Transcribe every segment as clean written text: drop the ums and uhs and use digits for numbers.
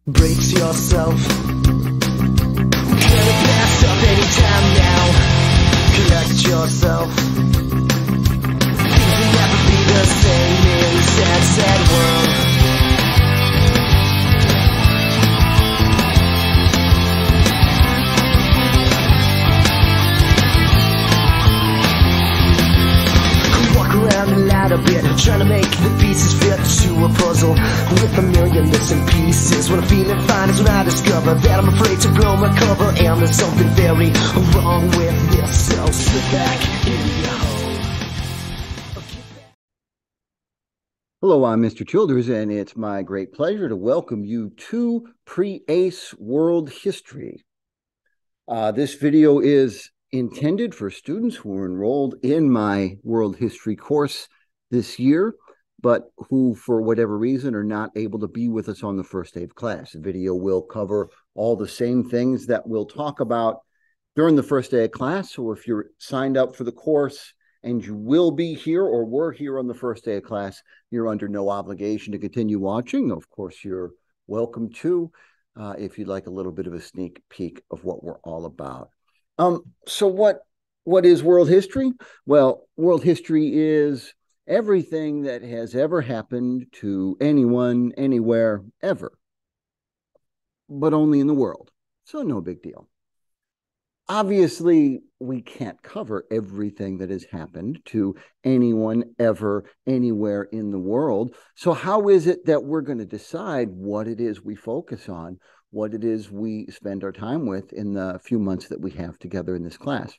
Brace yourself. Get it passed up anytime now. Collect yourself. Things will never be the same in this sad world. A bit, trying to make the pieces fit to a puzzle with a million missing pieces. When I'm feeling fine is when I discover that I'm afraid to blow my cover, and there's something very wrong with this. So sit back in your hole. Hello, I'm Mr. Childers, and it's my great pleasure to welcome you to Pre-AICE World History. This video is intended for students who are enrolled in my World History course this year, but who, for whatever reason, are not able to be with us on the first day of class. The video will cover all the same things that we'll talk about during the first day of class. So if you're signed up for the course and you will be here or were here on the first day of class, you're under no obligation to continue watching. Of course, you're welcome to, if you'd like a little bit of a sneak peek of what we're all about. So what is world history? Well, world history is everything that has ever happened to anyone, anywhere, ever, but only in the world. So no big deal. Obviously, we can't cover everything that has happened to anyone, ever, anywhere in the world. So how is it that we're going to decide what it is we focus on, what it is we spend our time with in the few months that we have together in this class?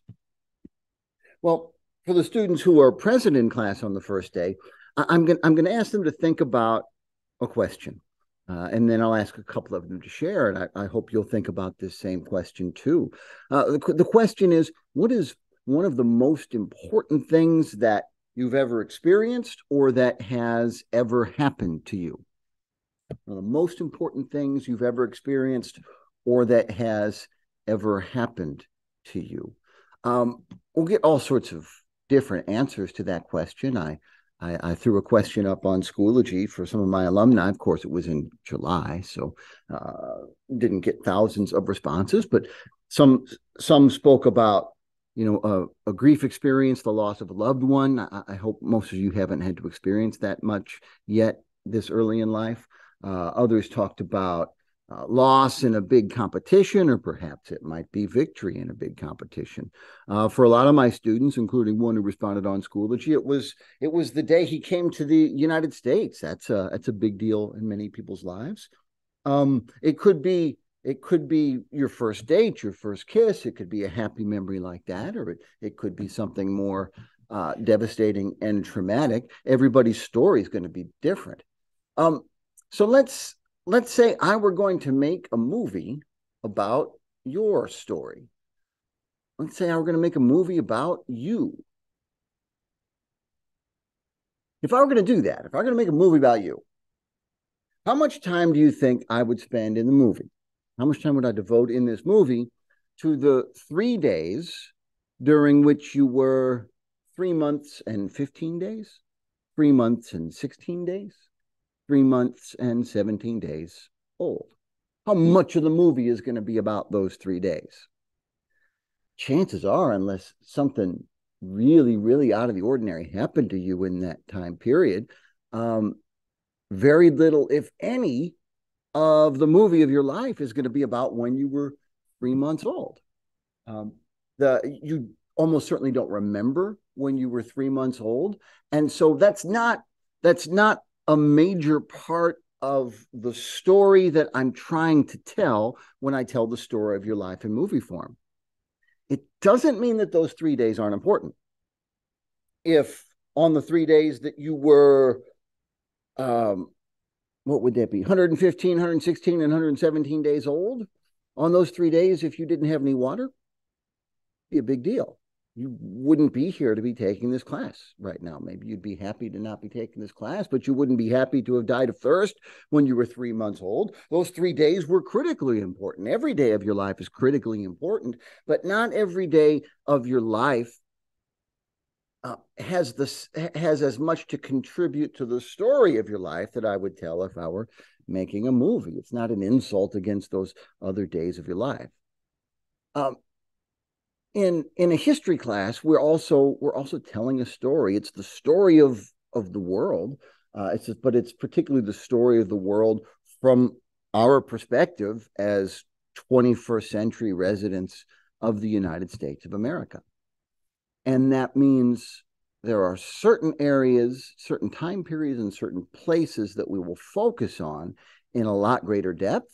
Well, for the students who are present in class on the first day, I'm going to ask them to think about a question, and then I'll ask a couple of them to share, and I hope you'll think about this same question too. The question is, what is one of the most important things that you've ever experienced or that has ever happened to you? One of the most important things you've ever experienced or that has ever happened to you. We'll get all sorts of different answers to that question. I threw a question up on Schoology for some of my alumni. Of course, it was in July, so didn't get thousands of responses, but some spoke about, a grief experience, the loss of a loved one. I hope most of you haven't had to experience that much yet this early in life. Others talked about loss in a big competition, or perhaps it might be victory in a big competition. For a lot of my students, including one who responded on Schoology, it was the day he came to the United States. That's a big deal in many people's lives. It could be your first date, your first kiss. It could be a happy memory like that, or it could be something more devastating and traumatic. Everybody's story is going to be different. So let's say I were going to make a movie about your story. Let's say I were going to make a movie about you. If I were going to do that, if I were going to make a movie about you, how much time do you think I would spend in the movie? How much time would I devote in this movie to the 3 days during which you were 3 months and 15 days, 3 months and 16 days? 3 months and 17 days old? How much of the movie is going to be about those 3 days? Chances are, unless something really, really out of the ordinary happened to you in that time period, very little, if any, of the movie of your life is going to be about when you were 3 months old. You almost certainly don't remember when you were 3 months old. And so that's not a major part of the story that I'm trying to tell when I tell the story of your life in movie form. It doesn't mean that those 3 days aren't important. If on the 3 days that you were, what would that be? 115, 116, and 117 days old, on those 3 days, if you didn't have any water, it'd be a big deal. You wouldn't be here to be taking this class right now. Maybe you'd be happy to not be taking this class, but you wouldn't be happy to have died of thirst when you were 3 months old. Those 3 days were critically important. Every day of your life is critically important, but not every day of your life has as much to contribute to the story of your life that I would tell if I were making a movie. It's not an insult against those other days of your life. In a history class, we're also telling a story. It's the story of the world. But it's particularly the story of the world from our perspective as 21st century residents of the United States of America. And that means there are certain areas, certain time periods, and certain places that we will focus on in a lot greater depth,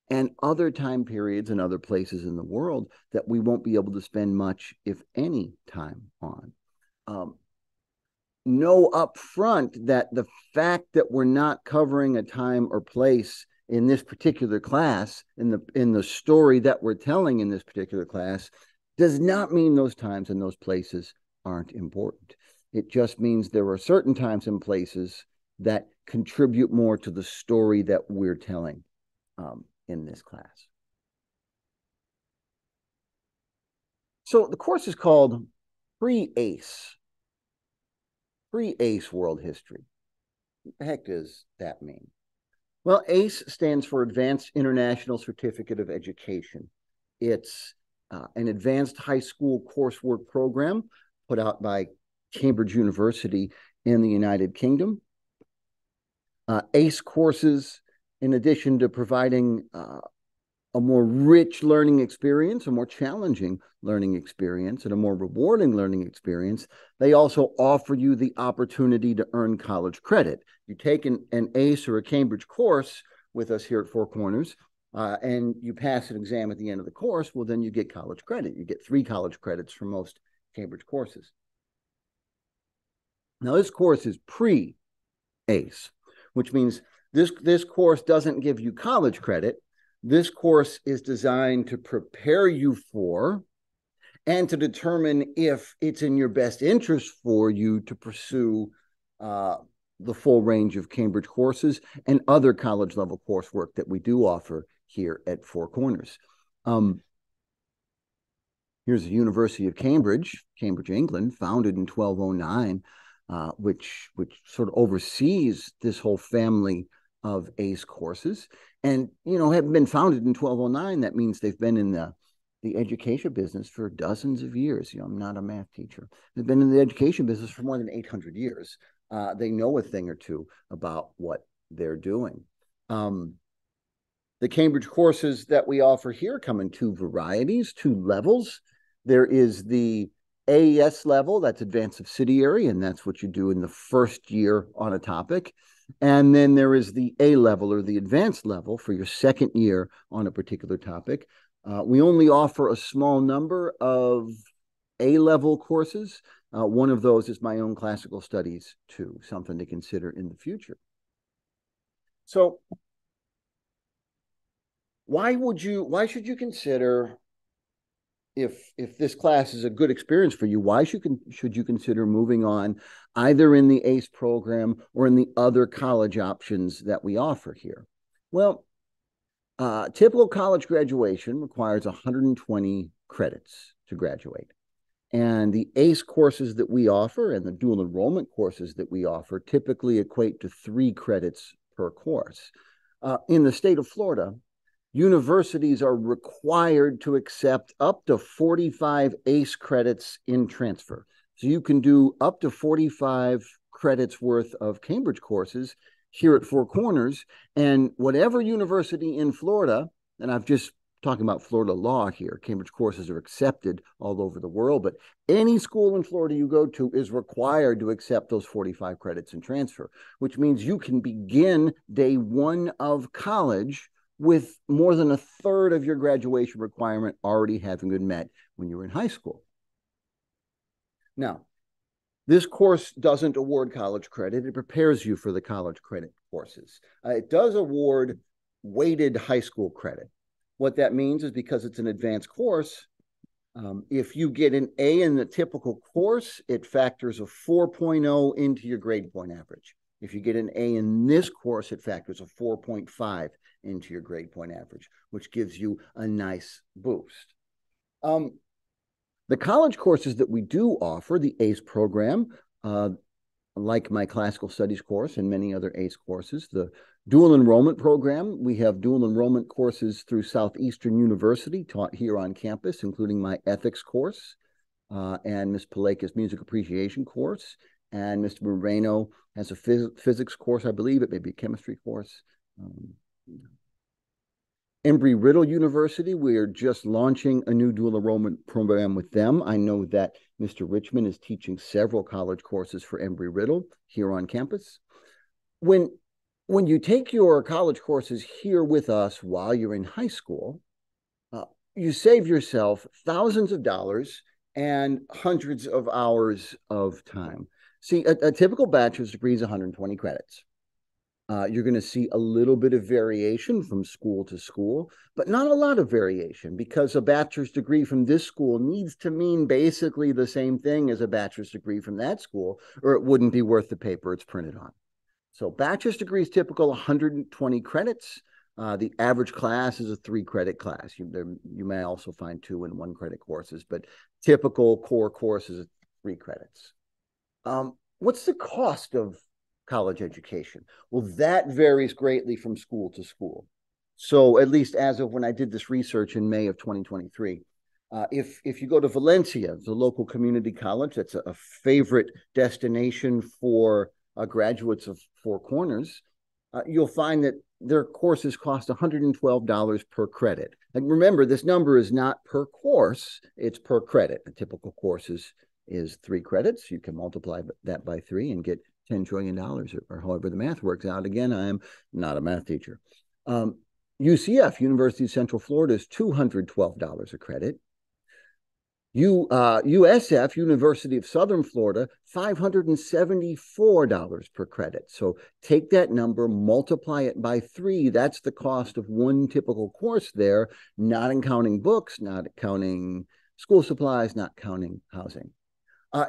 and other time periods and other places in the world that we won't be able to spend much, if any, time on. Know up front that the fact that we're not covering a time or place in this particular class, in the story that we're telling in this particular class, does not mean those times and those places aren't important. It just means there are certain times and places that contribute more to the story that we're telling in this class. So the course is called Pre-AICE. Pre-AICE World History. What the heck does that mean? Well, AICE stands for Advanced International Certificate of Education. It's an advanced high school coursework program put out by Cambridge University in the United Kingdom. AICE courses, in addition to providing a more rich learning experience, a more challenging learning experience, and a more rewarding learning experience, they also offer you the opportunity to earn college credit. You take an AICE or a Cambridge course with us here at Four Corners, and you pass an exam at the end of the course, well, then you get college credit. You get 3 college credits for most Cambridge courses. Now, this course is pre-AICE, which means this course doesn't give you college credit. This course is designed to prepare you for and to determine if it's in your best interest for you to pursue the full range of Cambridge courses and other college level coursework that we do offer here at Four Corners. Here's the University of Cambridge, Cambridge, England, founded in 1209, which sort of oversees this whole family of AICE courses. And, have been founded in 1209. That means they've been in the education business for dozens of years. I'm not a math teacher. They've been in the education business for more than 800 years. They know a thing or two about what they're doing. The Cambridge courses that we offer here come in 2 varieties, 2 levels. There is the AES level, that's advanced subsidiary, and that's what you do in the first year on a topic. And then there is the A level or the advanced level for your second year on a particular topic. We only offer a small number of A level courses. One of those is my own classical studies too, something to consider in the future. So why should you consider, if this class is a good experience for you, why should you consider moving on either in the AICE program or in the other college options that we offer here? Well, typical college graduation requires 120 credits to graduate. And the AICE courses that we offer and the dual enrollment courses that we offer typically equate to 3 credits per course. In the state of Florida, universities are required to accept up to 45 AICE credits in transfer. So you can do up to 45 credits worth of Cambridge courses here at Four Corners, and whatever university in Florida, and I've just talking about Florida law here, Cambridge courses are accepted all over the world, but any school in Florida you go to is required to accept those 45 credits in transfer, which means you can begin day 1 of college with more than 1/3 of your graduation requirement already having been met when you were in high school. Now, this course doesn't award college credit. It prepares you for the college credit courses. It does award weighted high school credit. What that means is, because it's an advanced course, if you get an A in the typical course, it factors a 4.0 into your grade point average. If you get an A in this course, it factors a 4.5 into your grade point average, which gives you a nice boost. The college courses that we do offer, the AICE program, like my classical studies course and many other AICE courses, the Dual enrollment program. We have dual enrollment courses through Southeastern University taught here on campus, including my ethics course and Ms. Paleka's music appreciation course. And Mr. Moreno has a physics course, I believe. It may be a chemistry course. Embry-Riddle University, we're just launching a new dual enrollment program with them. I know that Mr. Richmond is teaching several college courses for Embry-Riddle here on campus. When you take your college courses here with us while you're in high school, you save yourself thousands of dollars and hundreds of hours of time. See, a typical bachelor's degree is 120 credits. You're going to see a little bit of variation from school to school, but not a lot of variation because a bachelor's degree from this school needs to mean basically the same thing as a bachelor's degree from that school, or it wouldn't be worth the paper it's printed on. So bachelor's degree is typical 120 credits. The average class is a 3-credit class. You may also find 2 and 1-credit courses, but typical core course is 3 credits. What's the cost of college education? Well, that varies greatly from school to school. So at least as of when I did this research in May of 2023, if you go to Valencia, the local community college, that's a favorite destination for graduates of Four Corners, you'll find that their courses cost $112 per credit. And remember, this number is not per course, it's per credit. A typical course is 3 credits. You can multiply that by 3 and get $10 trillion or however the math works out. Again, I am not a math teacher. UCF, University of Central Florida, is $212 a credit. USF, University of Southern Florida, $574 per credit. So take that number, multiply it by 3. That's the cost of one typical course there, not counting books, not counting school supplies, not counting housing.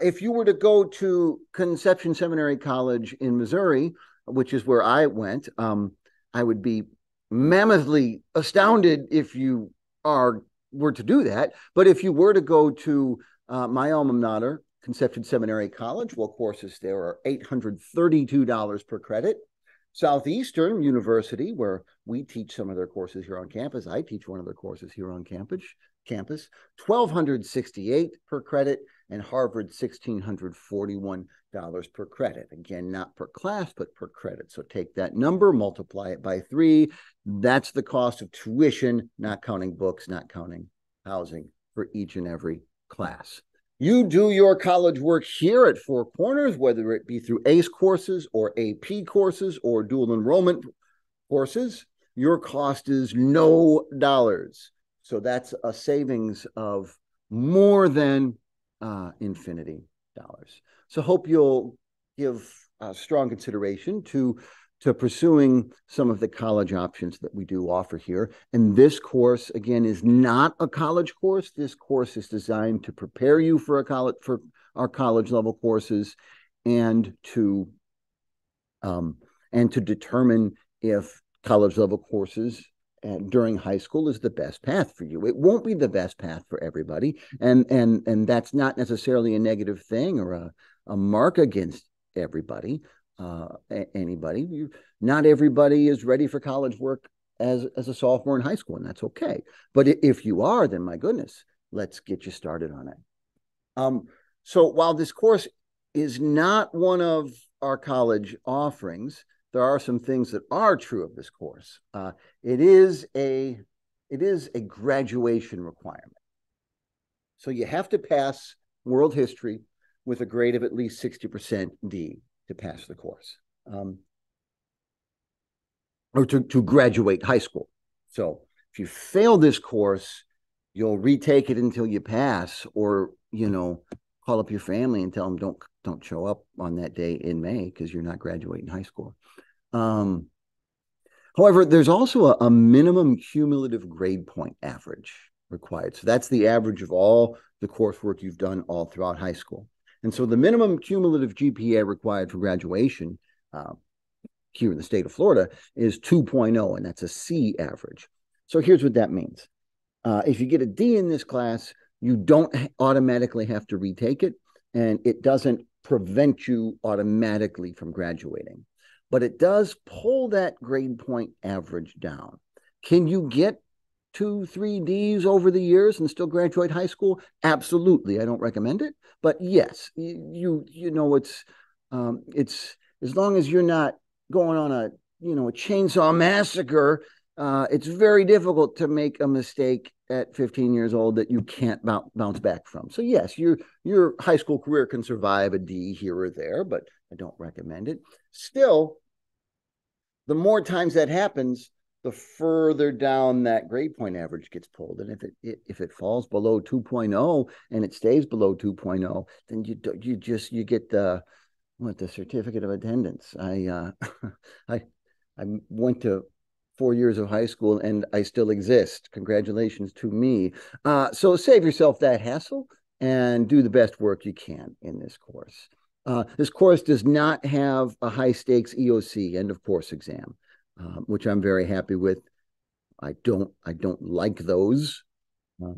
If you were to go to Conception Seminary College in Missouri, which is where I went, I would be mammothly astounded if you were to do that. But if you were to go to my alma mater, Conception Seminary College, well, courses there are $832 per credit. Southeastern University, where we teach some of their courses here on campus, I teach one of their courses here on campus, $1,268 per credit, and Harvard, $1,641 per credit. Again, not per class, but per credit. So take that number, multiply it by 3. That's the cost of tuition, not counting books, not counting housing for each and every class. You do your college work here at Four Corners, whether it be through AICE courses or AP courses or dual enrollment courses, your cost is no dollars. So that's a savings of more than infinity dollars. So hope you'll give strong consideration to pursuing some of the college options that we do offer here. And this course, again, is not a college course. This course is designed to prepare you for our college level courses and to determine if college level courses during high school is the best path for you. It won't be the best path for everybody, and that's not necessarily a negative thing or a mark against everybody, anybody. Not everybody is ready for college work as a sophomore in high school, and that's okay. But if you are, then my goodness, let's get you started on it. So while this course is not one of our college offerings, there are some things that are true of this course. It is a graduation requirement. So you have to pass world history with a grade of at least 60% D to pass the course, or to graduate high school. So if you fail this course, you'll retake it until you pass, or call up your family and tell them don't show up on that day in May because you're not graduating high school. However, there's also a minimum cumulative grade point average required. So that's the average of all the coursework you've done all throughout high school. And so the minimum cumulative GPA required for graduation here in the state of Florida is 2.0, and that's a C average. So here's what that means. If you get a D in this class, you don't automatically have to retake it, and it doesn't prevent you automatically from graduating. but it does pull that grade point average down. Can you get 2, 3 Ds over the years and still graduate high school? Absolutely. I don't recommend it, but yes, you know, it's as long as you're not going on a chainsaw massacre, it's very difficult to make a mistake at 15 years old that you can't bounce back from. So yes, your high school career can survive a D here or there, but I don't recommend it. Still, the more times that happens, the further down that grade point average gets pulled. And if it falls below 2.0 and it stays below 2.0, then you get the certificate of attendance. I I went to 4 years of high school and I still exist. Congratulations to me. So save yourself that hassle and do the best work you can in this course. This course does not have a high stakes EOC, end of course exam, which I'm very happy with. I don't like those.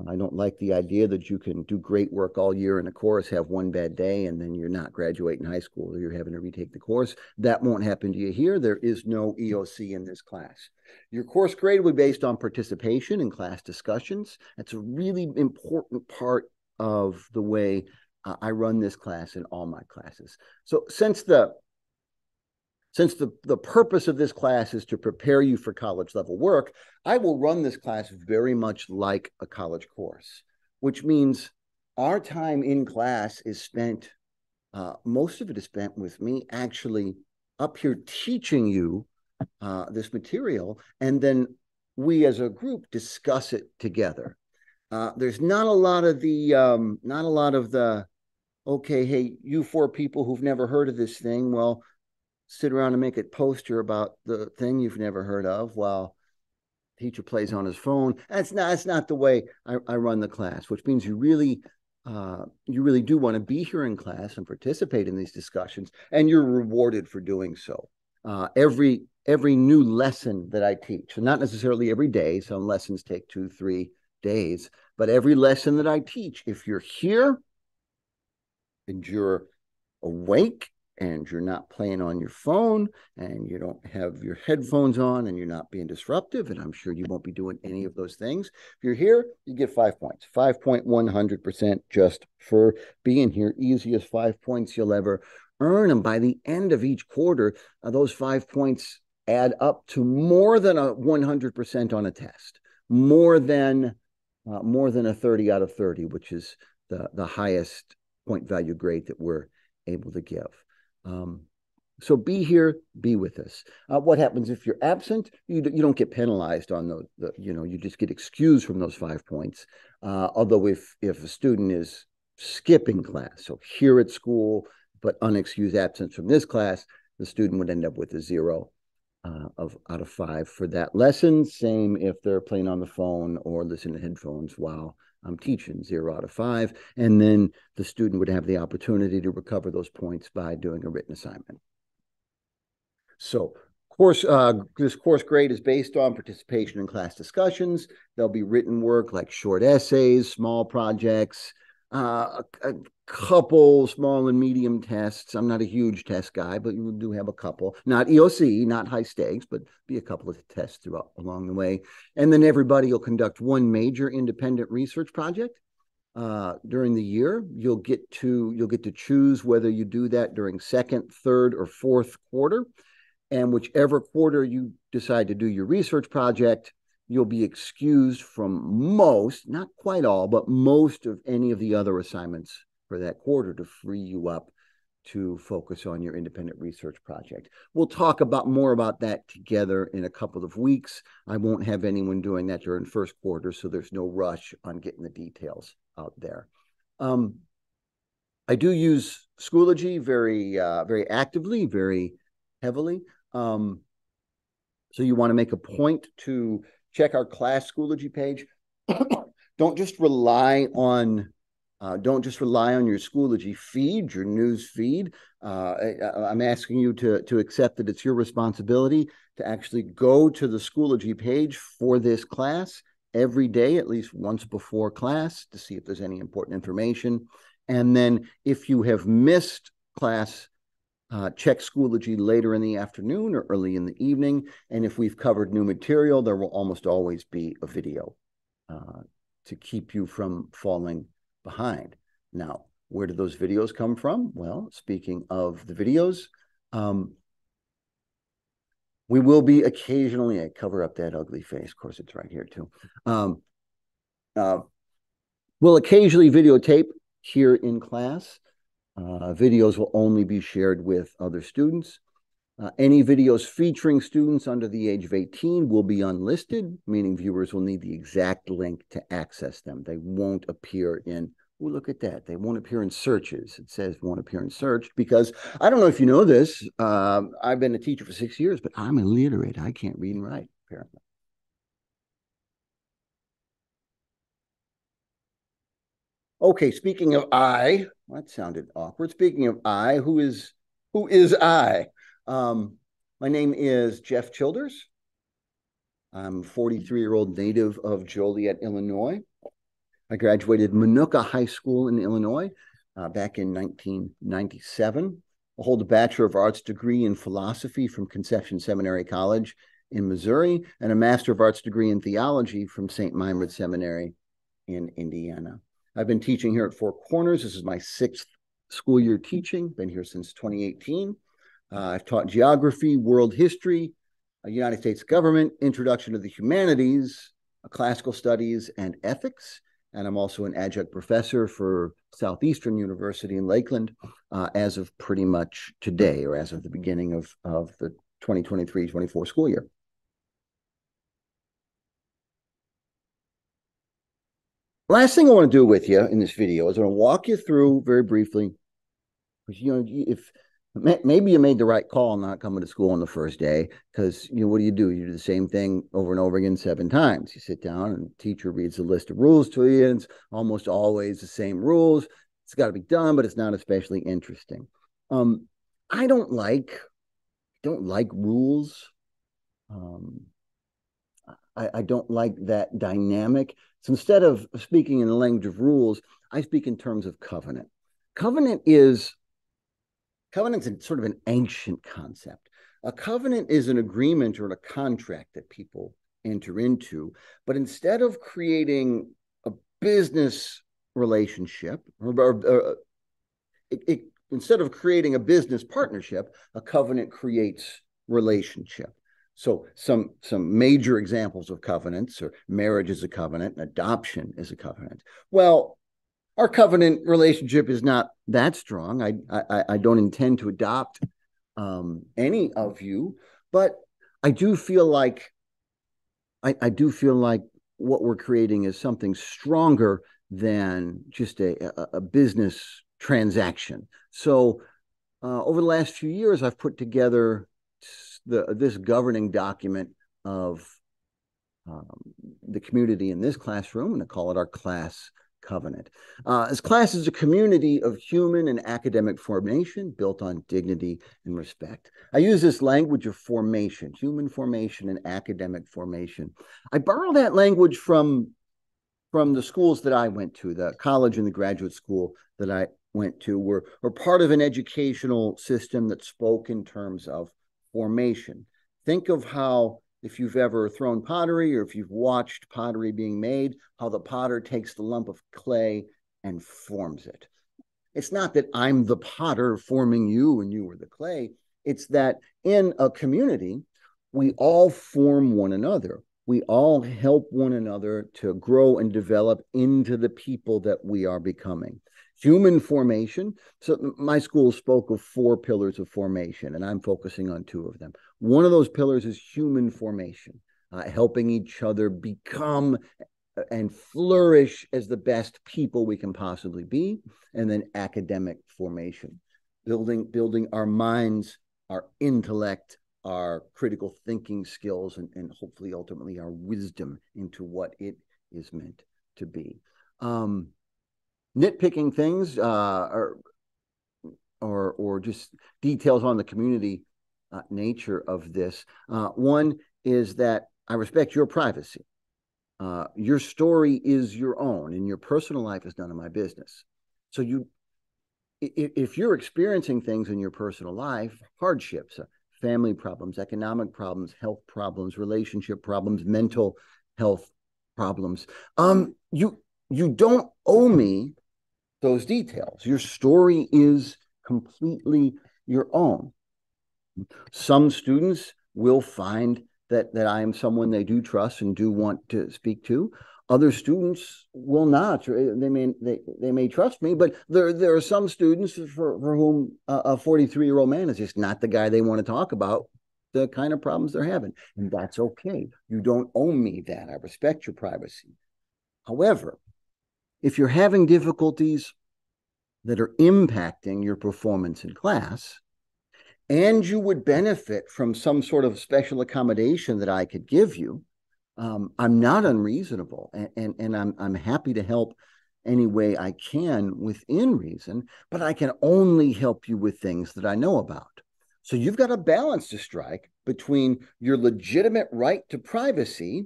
I don't like the idea that you can do great work all year in a course, have one bad day, and then you're not graduating high school, or you're having to retake the course. That won't happen to you here. There is no EOC in this class. Your course grade will be based on participation in class discussions. That's a really important part of the way I run this class in all my classes. So since the purpose of this class is to prepare you for college level work, I will run this class very much like a college course, which means our time in class is spent, most of it is spent with me actually up here teaching you this material, and then we as a group discuss it together. There's not a lot of the, okay, hey, you 4 people who've never heard of this thing, well, sit around and make a poster about the thing you've never heard of while teacher plays on his phone. That's not the way I run the class, which means you really do want to be here in class and participate in these discussions, and you're rewarded for doing so. Every new lesson that I teach, so not necessarily every day, some lessons take 2, 3 days, but every lesson that I teach, if you're here and you're awake and you're not playing on your phone and you don't have your headphones on and you're not being disruptive, and I'm sure you won't be doing any of those things. If you're here, you get 5 points, 5.100% just for being here. Easiest 5 points you'll ever earn. And by the end of each quarter, those 5 points add up to more than a 100% on a test, more than a 30 out of 30, which is the highest point value grade that we're able to give. So be here, be with us. What happens if you're absent? You don't get penalized on you just get excused from those 5 points. Although if a student is skipping class, so here at school, but unexcused absence from this class, the student would end up with a 0 out of 5 for that lesson. Same if they're playing on the phone or listening to headphones while I'm teaching, 0 out of 5. And then the student would have the opportunity to recover those points by doing a written assignment. So this course grade is based on participation in class discussions. There'll be written work like short essays, small projects, a couple small and medium tests. I'm not a huge test guy, but you do have a couple. Not EOC, not high stakes, but be a couple of tests throughout along the way. And then everybody will conduct one major independent research project during the year. You'll get to choose whether you do that during second, third, or fourth quarter. And whichever quarter you decide to do your research project, you'll be excused from most, not quite all, but most of any of the other assignments for that quarter to free you up to focus on your independent research project. We'll talk more about that together in a couple of weeks. I won't have anyone doing that during first quarter, so there's no rush on getting the details out there. I do use Schoology very actively, very heavily. So you want to make a point to check our class Schoology page. Don't just rely on your Schoology feed, your news feed. I'm asking you to accept that it's your responsibility to actually go to the Schoology page for this class every day, at least once before class, to see if there's any important information. And then if you have missed class Check Schoology later in the afternoon or early in the evening. And if we've covered new material, there will almost always be a video to keep you from falling behind. Now, where do those videos come from? Well, speaking of the videos, we will be occasionally, I cover up that ugly face. Of course, it's right here too. We'll occasionally videotape here in class. Videos will only be shared with other students. Any videos featuring students under the age of 18 will be unlisted, meaning viewers will need the exact link to access them. They won't appear in, oh, look at that. They won't appear in searches. It says won't appear in search because I don't know if you know this. I've been a teacher for 6 years, but I'm illiterate. I can't read and write, apparently. Okay, speaking of I, that sounded awkward. Speaking of I, who is I? My name is Jeff Childers. I'm a 43-year-old native of Joliet, Illinois. I graduated Minooka High School in Illinois back in 1997. I hold a Bachelor of Arts degree in philosophy from Conception Seminary College in Missouri and a Master of Arts degree in theology from St. Meinrad Seminary in Indiana. I've been teaching here at Four Corners. This is my 6th school year teaching, been here since 2018. I've taught geography, world history, United States government, introduction to the humanities, classical studies, and ethics. And I'm also an adjunct professor for Southeastern University in Lakeland as of pretty much today, or as of the beginning of the 2023-24 school year. Last thing I want to do with you in this video is I want to walk you through very briefly, because if maybe you made the right call not coming to school on the first day, because what do? You do the same thing over and over again 7 times. You sit down and the teacher reads a list of rules to you, and it's almost always the same rules. It's got to be done, but it's not especially interesting. I don't like rules. I don't like that dynamic. So instead of speaking in the language of rules, I speak in terms of covenant. Covenant's sort of an ancient concept. A covenant is an agreement or a contract that people enter into, but instead of creating a business relationship, instead of creating a business partnership, a covenant creates relationship. So some major examples of covenants are marriage is a covenant, and adoption is a covenant. Well, our covenant relationship is not that strong. I don't intend to adopt any of you, but I do feel like what we're creating is something stronger than just a business transaction. So over the last few years, I've put together this governing document of the community in this classroom, and I call it our class covenant. This class is a community of human and academic formation built on dignity and respect. I use this language of formation, human formation and academic formation. I borrow that language from the schools that I went to, the college and the graduate school that I went to were part of an educational system that spoke in terms of formation. Think of how, if you've ever thrown pottery or if you've watched pottery being made, how the potter takes the lump of clay and forms it. It's not that I'm the potter forming you and you are the clay. It's that in a community, we all form one another. We all help one another to grow and develop into the people that we are becoming. Human formation. So my school spoke of 4 pillars of formation, and I'm focusing on 2 of them. One of those pillars is human formation, helping each other become and flourish as the best people we can possibly be. And then academic formation, building our minds, our intellect, our critical thinking skills, and hopefully ultimately our wisdom into what it is meant to be. Nitpicking things or just details on the community nature of this. One is that I respect your privacy. Your story is your own, and your personal life is none of my business. So if you're experiencing things in your personal life, hardships, family problems, economic problems, health problems, relationship problems, mental health problems, you don't owe me those details. Your story is completely your own. Some students will find that I am someone they do trust and do want to speak to. Other students will not. They may trust me, but there are some students for whom a 43-year-old man is just not the guy they want to talk about the kind of problems they're having. And that's okay. You don't owe me that. I respect your privacy. However, if you're having difficulties that are impacting your performance in class, and you would benefit from some sort of special accommodation that I could give you, I'm not unreasonable, and I'm happy to help any way I can within reason, but I can only help you with things that I know about. So you've got a balance to strike between your legitimate right to privacy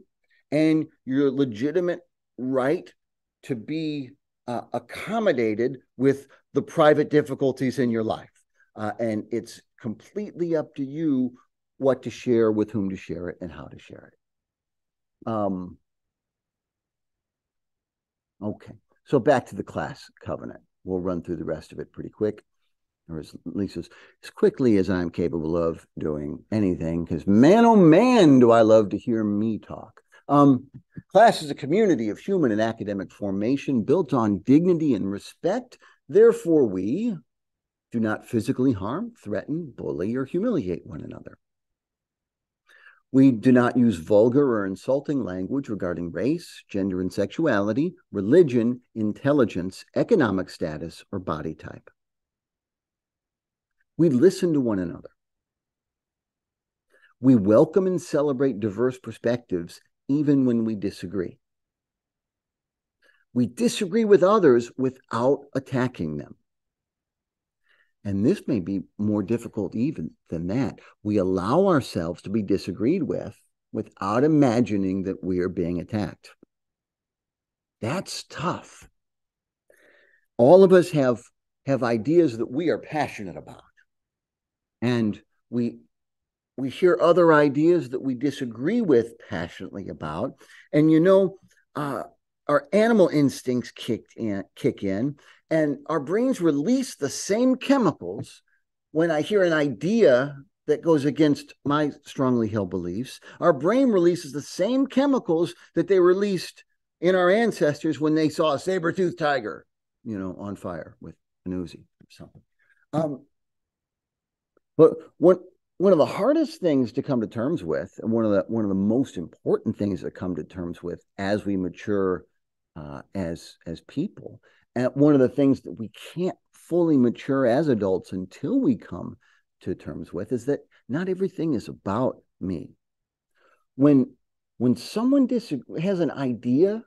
and your legitimate right to be accommodated with the private difficulties in your life. And it's completely up to you what to share, with whom to share it, and how to share it. Okay, so back to the class covenant. We'll run through the rest of it pretty quick, or at least as quickly as I'm capable of doing anything, because man, oh man, do I love to hear me talk. Class is a community of human and academic formation built on dignity and respect. Therefore, we do not physically harm, threaten, bully, or humiliate one another. We do not use vulgar or insulting language regarding race, gender and sexuality, religion, intelligence, economic status, or body type. We listen to one another. We welcome and celebrate diverse perspectives, even when we disagree. We disagree with others without attacking them. And this may be more difficult even than that. We allow ourselves to be disagreed with without imagining that we are being attacked. That's tough. All of us have ideas that we are passionate about. And we hear other ideas that we disagree with passionately about. And our animal instincts kick in, and our brains release the same chemicals when I hear an idea that goes against my strongly held beliefs. Our brain releases the same chemicals that they released in our ancestors when they saw a saber-toothed tiger, on fire with an Uzi or something. But one of the hardest things to come to terms with, and one of the most important things to come to terms with as we mature as people, and one of the things that we can't fully mature as adults until we come to terms with, is that not everything is about me. When someone has an idea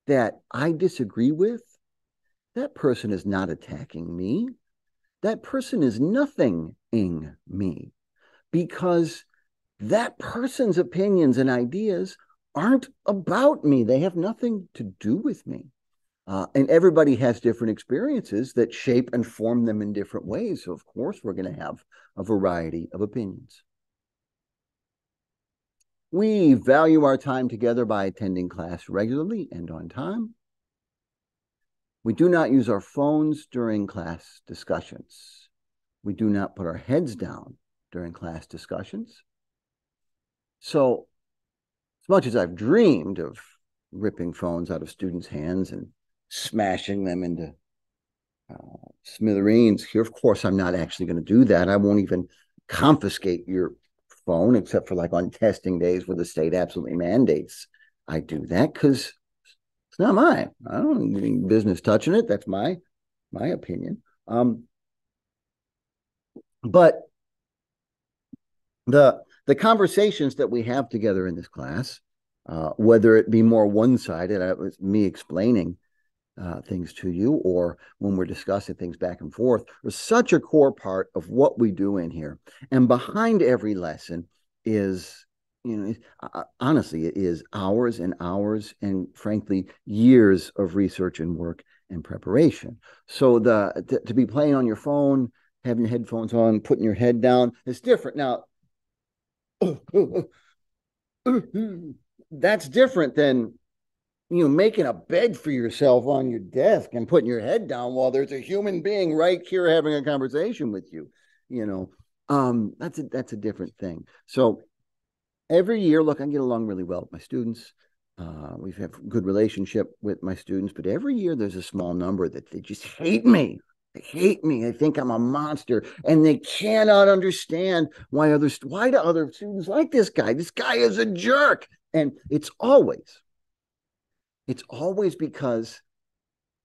that I disagree with, that person is not attacking me. That person is nothinging me, because that person's opinions and ideas aren't about me. They have nothing to do with me. And everybody has different experiences that shape and form them in different ways. So, of course, we're going to have a variety of opinions. We value our time together by attending class regularly and on time. We do not use our phones during class discussions. We do not put our heads down during class discussions. So, as much as I've dreamed of ripping phones out of students' hands and smashing them into smithereens, here, of course, I'm not actually going to do that. I won't even confiscate your phone, except for like on testing days where the state absolutely mandates I do that, because it's not mine. I don't have any business touching it. That's my opinion. But the conversations that we have together in this class, whether it be more one-sided, it was me explaining things to you, or when we're discussing things back and forth, are such a core part of what we do in here. And behind every lesson is, honestly, it is hours and hours and, frankly, years of research and work and preparation. So to be playing on your phone, having headphones on, putting your head down, it's different. Now, that's different than making a bed for yourself on your desk and putting your head down while there's a human being right here having a conversation with you. That's a different thing. So every year, look, I get along really well with my students. We have a good relationship with my students, but every year there's a small number that they just hate me. They hate me. They think I'm a monster, and they cannot understand why do other students like this guy? This guy is a jerk, and it's always because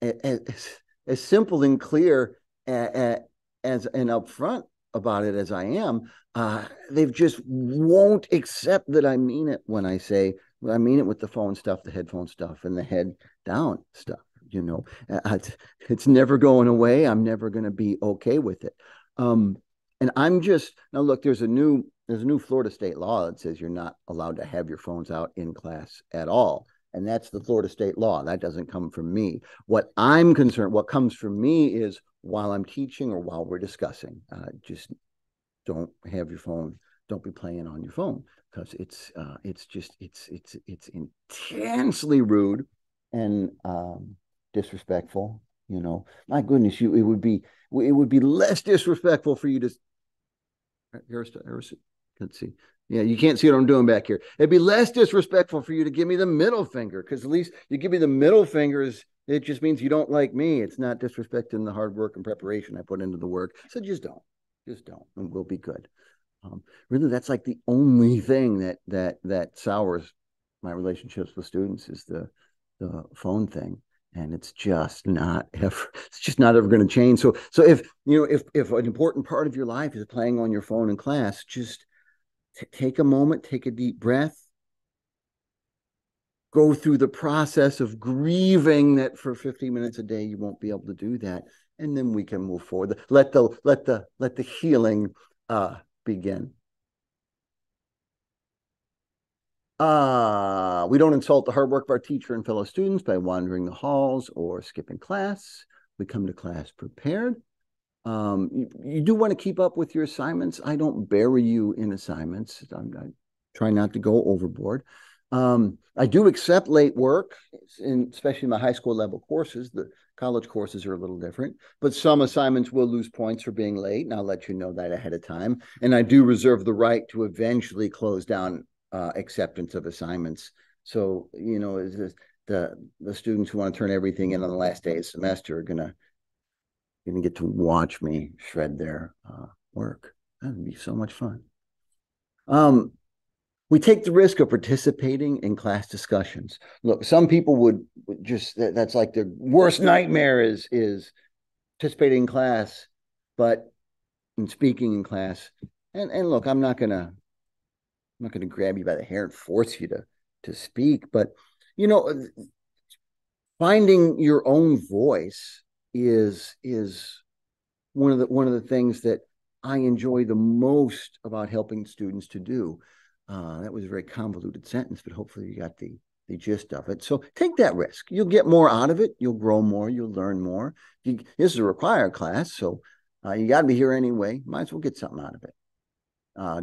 as, as simple and clear as and upfront about it as I am, they just won't accept that I mean it when I say I mean it with the phone stuff, the headphone stuff, and the head down stuff. It's never going away. I'm never going to be okay with it. And I'm just now look. There's a new Florida state law that says you're not allowed to have your phones out in class at all. And that's the Florida state law. That doesn't come from me. What comes from me is while I'm teaching or while we're discussing, just don't have your phone. Don't be playing on your phone because it's intensely rude and disrespectful. My goodness, it would be less disrespectful for you to. Let's see. Yeah, you can't see what I'm doing back here. It'd be less disrespectful for you to give me the middle finger because at least you give me the middle fingers. It just means you don't like me. It's not disrespecting the hard work and preparation I put into the work. So just don't, and we'll be good. Really, that's like the only thing that sours my relationships with students is the phone thing, and it's just not ever going to change. So if an important part of your life is playing on your phone in class, just take a moment, take a deep breath, go through the process of grieving that for 50 minutes a day you won't be able to do that, and then we can move forward. Let the healing begin. We don't insult the hard work of our teacher and fellow students by wandering the halls or skipping class. We come to class prepared. You do want to keep up with your assignments. I don't bury you in assignments. I try not to go overboard. I do accept late work, especially my high school level courses. The college courses are a little different, but some assignments will lose points for being late, and I'll let you know that ahead of time. And I do reserve the right to eventually close down acceptance of assignments. So, the students who want to turn everything in on the last day of the semester are going to get to watch me shred their work. That would be so much fun. We take the risk of participating in class discussions. Look, some people would just, that's like their worst nightmare is participating in class, but in speaking in class. And look, I'm not gonna grab you by the hair and force you to speak, but finding your own voice is one of the things that I enjoy the most about helping students to do. That was a very convoluted sentence, but hopefully you got the gist of it. So take that risk. You'll get more out of it. You'll grow more. You'll learn more. This is a required class, so you got to be here anyway. Might as well get something out of it.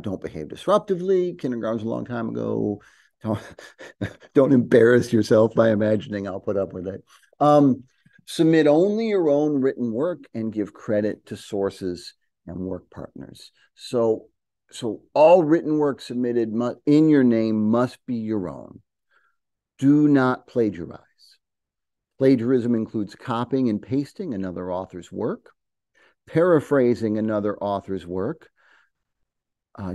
Don't behave disruptively. Kindergarten's a long time ago. Don't embarrass yourself by imagining I'll put up with it. Submit only your own written work and give credit to sources and work partners. So all written work submitted in your name must be your own. Do not plagiarize. Plagiarism includes copying and pasting another author's work, paraphrasing another author's work,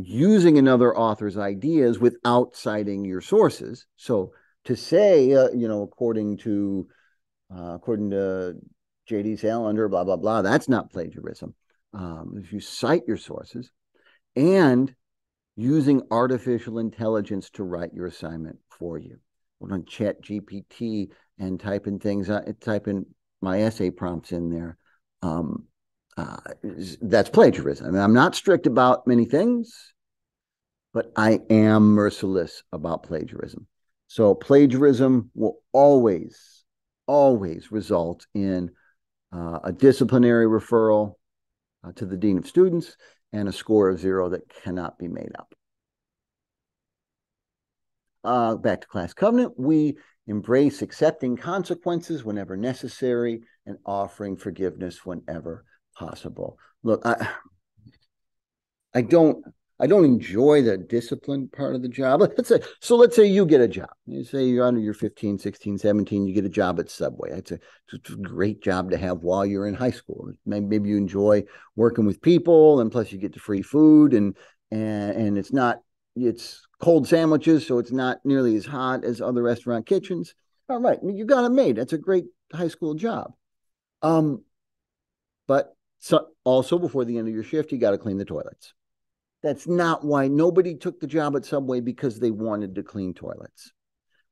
using another author's ideas without citing your sources. So to say, according to J.D. Salinger, blah, blah, blah, that's not plagiarism. If you cite your sources, and using artificial intelligence to write your assignment for you. We're on Chat GPT and type in my essay prompts in there. That's plagiarism. I mean, I'm not strict about many things, but I am merciless about plagiarism. So plagiarism will always always result in a disciplinary referral to the dean of students and a score of 0 that cannot be made up. Back to class covenant, we embrace accepting consequences whenever necessary and offering forgiveness whenever possible. Look, I don't enjoy the discipline part of the job. Let's say you get a job. You say you're under your 15, 16, 17, you get a job at Subway. It's a great job to have while you're in high school. Maybe you enjoy working with people, and plus you get the free food, and it's cold sandwiches, so it's not nearly as hot as other restaurant kitchens. All right, you got it made. That's a great high school job. But also before the end of your shift, you got to clean the toilets. That's not why. Nobody took the job at Subway because they wanted to clean toilets.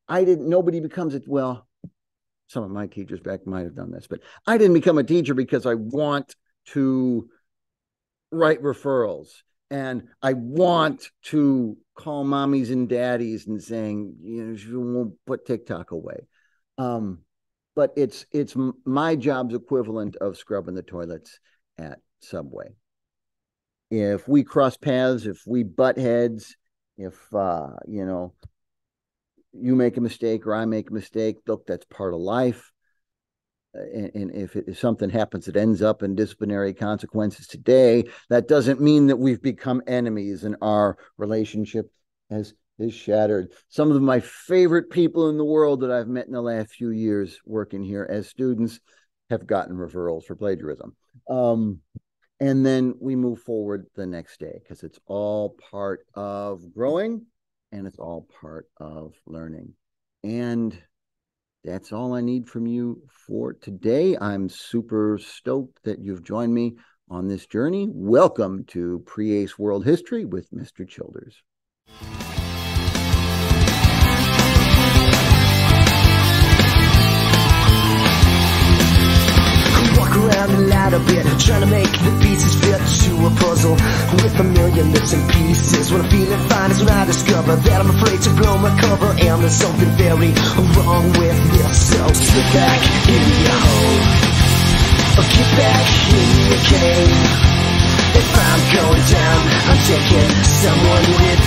Nobody becomes it. Well, some of my teachers back might have done this, but I didn't become a teacher because I want to write referrals and I want to call mommies and daddies and saying, you won't put TikTok away. But it's my job's equivalent of scrubbing the toilets at Subway. If we cross paths, if we butt heads, if, you make a mistake or I make a mistake, look, that's part of life. And if something happens that ends up in disciplinary consequences today, that doesn't mean that we've become enemies and our relationship is shattered. Some of my favorite people in the world that I've met in the last few years working here as students have gotten referrals for plagiarism. And then we move forward the next day because it's all part of growing and it's all part of learning. And that's all I need from you for today. I'm super stoked that you've joined me on this journey. Welcome to Pre-AICE World History with Mr. Childers. Around a lot of it, trying to make the pieces fit to a puzzle with a million bits and pieces. When I'm feeling fine is when I discover that I'm afraid to blow my cover, and there's something very wrong with this. So slip back in your hole, or get back in your cave. If I'm going down, I'm taking someone with